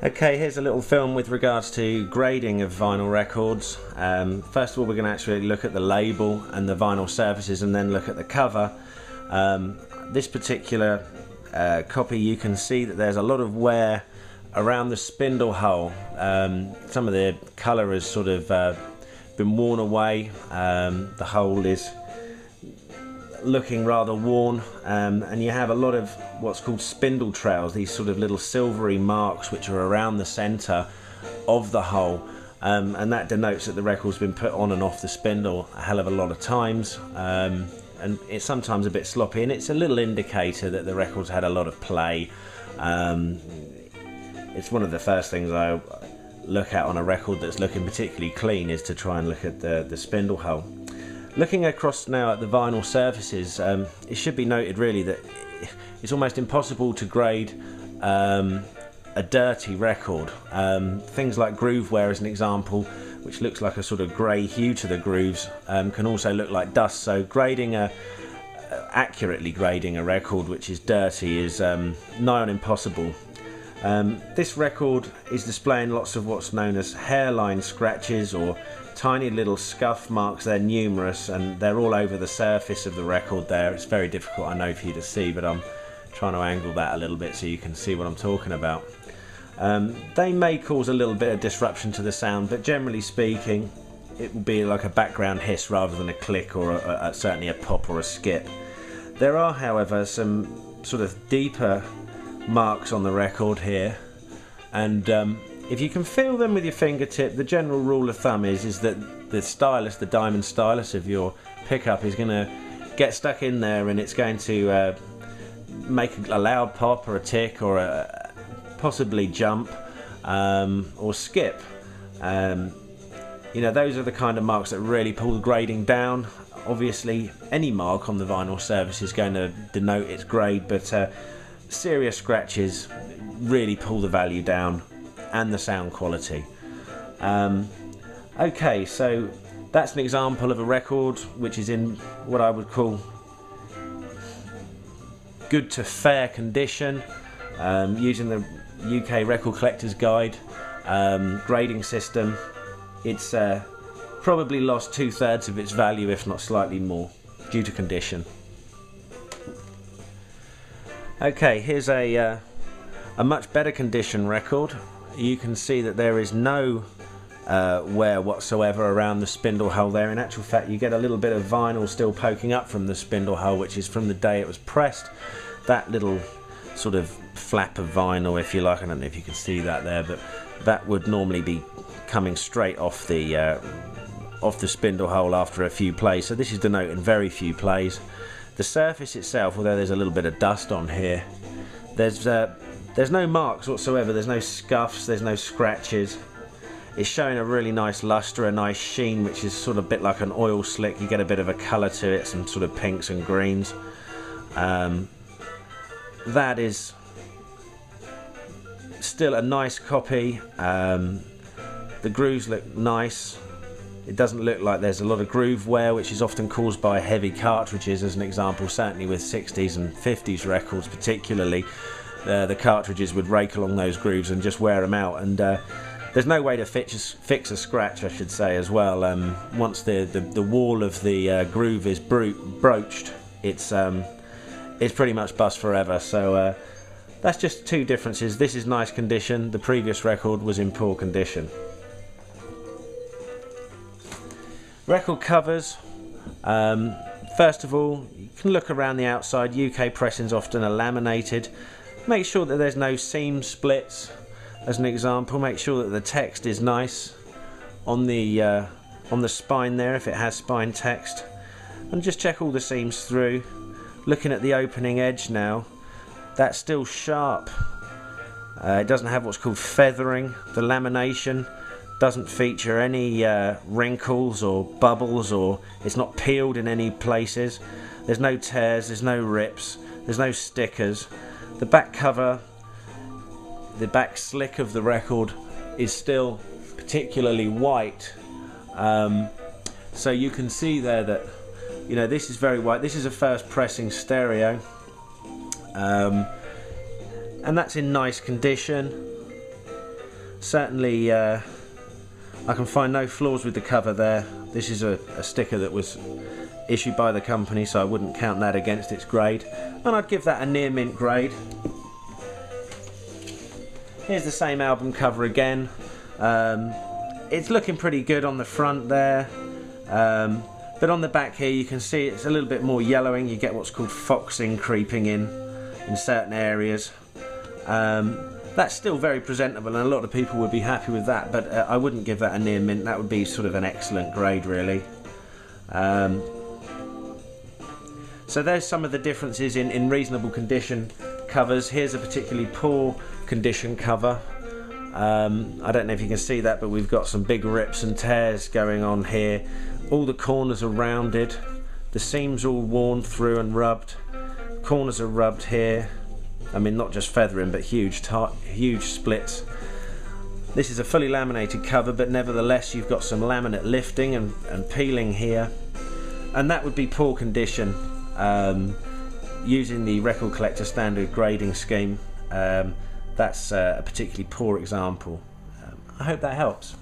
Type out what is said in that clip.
Okay, here's a little film with regards to grading of vinyl records. First of all, we're going to actually look at the label and the vinyl surfaces and then look at the cover. This particular copy, you can see that there's a lot of wear around the spindle hole. Some of the colour has sort of been worn away. The hole is looking rather worn, and you have a lot of what's called spindle trails, these sort of little silvery marks which are around the centre of the hole, and that denotes that the record's been put on and off the spindle a hell of a lot of times, and it's sometimes a bit sloppy, and it's a little indicator that the record's had a lot of play. It's one of the first things I look at on a record that's looking particularly clean, is to try and look at the spindle hole. Looking across now at the vinyl surfaces, it should be noted really that it's almost impossible to grade a dirty record. Things like groove wear, as an example, which looks like a sort of grey hue to the grooves, can also look like dust. So accurately grading a record which is dirty is nigh on impossible. This record is displaying lots of what's known as hairline scratches, or tiny little scuff marks. They're numerous and they're all over the surface of the record there. It's very difficult, I know, for you to see, but I'm trying to angle that a little bit so you can see what I'm talking about. They may cause a little bit of disruption to the sound, but generally speaking it will be like a background hiss rather than a click, or certainly a pop or a skip. There are, however, some sort of deeper marks on the record here, and if you can feel them with your fingertip, the general rule of thumb is that the stylus, the diamond stylus of your pickup, is going to get stuck in there, and it's going to make a loud pop or a tick or possibly jump or skip. Those are the kind of marks that really pull the grading down. Obviously any mark on the vinyl surface is going to denote its grade, but serious scratches really pull the value down and the sound quality. Okay, so that's an example of a record which is in what I would call good to fair condition, using the UK Record Collector's Guide grading system. It's probably lost 2/3 of its value, if not slightly more, due to condition. Okay, here's a much better condition record. You can see that there is no wear whatsoever around the spindle hole there. In actual fact, you get a little bit of vinyl still poking up from the spindle hole, which is from the day it was pressed. That little sort of flap of vinyl, if you like, I don't know if you can see that there, but that would normally be coming straight off the spindle hole after a few plays. So this is denoting very few plays. The surface itself, although there's a little bit of dust on here, there's no marks whatsoever, there's no scuffs, there's no scratches. It's showing a really nice luster, a nice sheen, which is sort of a bit like an oil slick. You get a bit of a colour to it, some sort of pinks and greens. That is still a nice copy. The grooves look nice. It doesn't look like there's a lot of groove wear, which is often caused by heavy cartridges, as an example. Certainly with 60s and 50s records particularly, the cartridges would rake along those grooves and just wear them out, and there's no way to fix a scratch, I should say, as well. Once the wall of the groove is broached, it's pretty much bust forever. So that's just two differences. This is nice condition, the previous record was in poor condition. Record covers. First of all, you can look around the outside. UK pressings often are laminated. Make sure that there's no seam splits, as an example. Make sure that the text is nice on the spine there, if it has spine text, and just check all the seams through. Looking at the opening edge now, that's still sharp. It doesn't have what's called feathering. The lamination doesn't feature any wrinkles or bubbles, or it's not peeled in any places. There's no tears, there's no rips, there's no stickers. The back cover, the back slick of the record is still particularly white, so you can see there that, you know, this is very white. This is a first pressing stereo, and that's in nice condition. Certainly I can find no flaws with the cover there. This is a sticker that was issued by the company, so I wouldn't count that against its grade, and I'd give that a near mint grade. Here's the same album cover again. It's looking pretty good on the front there, but on the back here you can see it's a little bit more yellowing. You get what's called foxing creeping in certain areas. That's still very presentable, and a lot of people would be happy with that, but I wouldn't give that a near mint. That would be sort of an excellent grade, really. So there's some of the differences in reasonable condition covers. Here's a particularly poor condition cover. I don't know if you can see that, but we've got some big rips and tears going on here. All the corners are rounded, the seams all worn through and rubbed, corners are rubbed here. I mean, not just feathering, but huge splits. This is a fully laminated cover, but nevertheless you've got some laminate lifting and peeling here, and that would be poor condition. Using the Record Collector standard grading scheme, that's a particularly poor example. I hope that helps.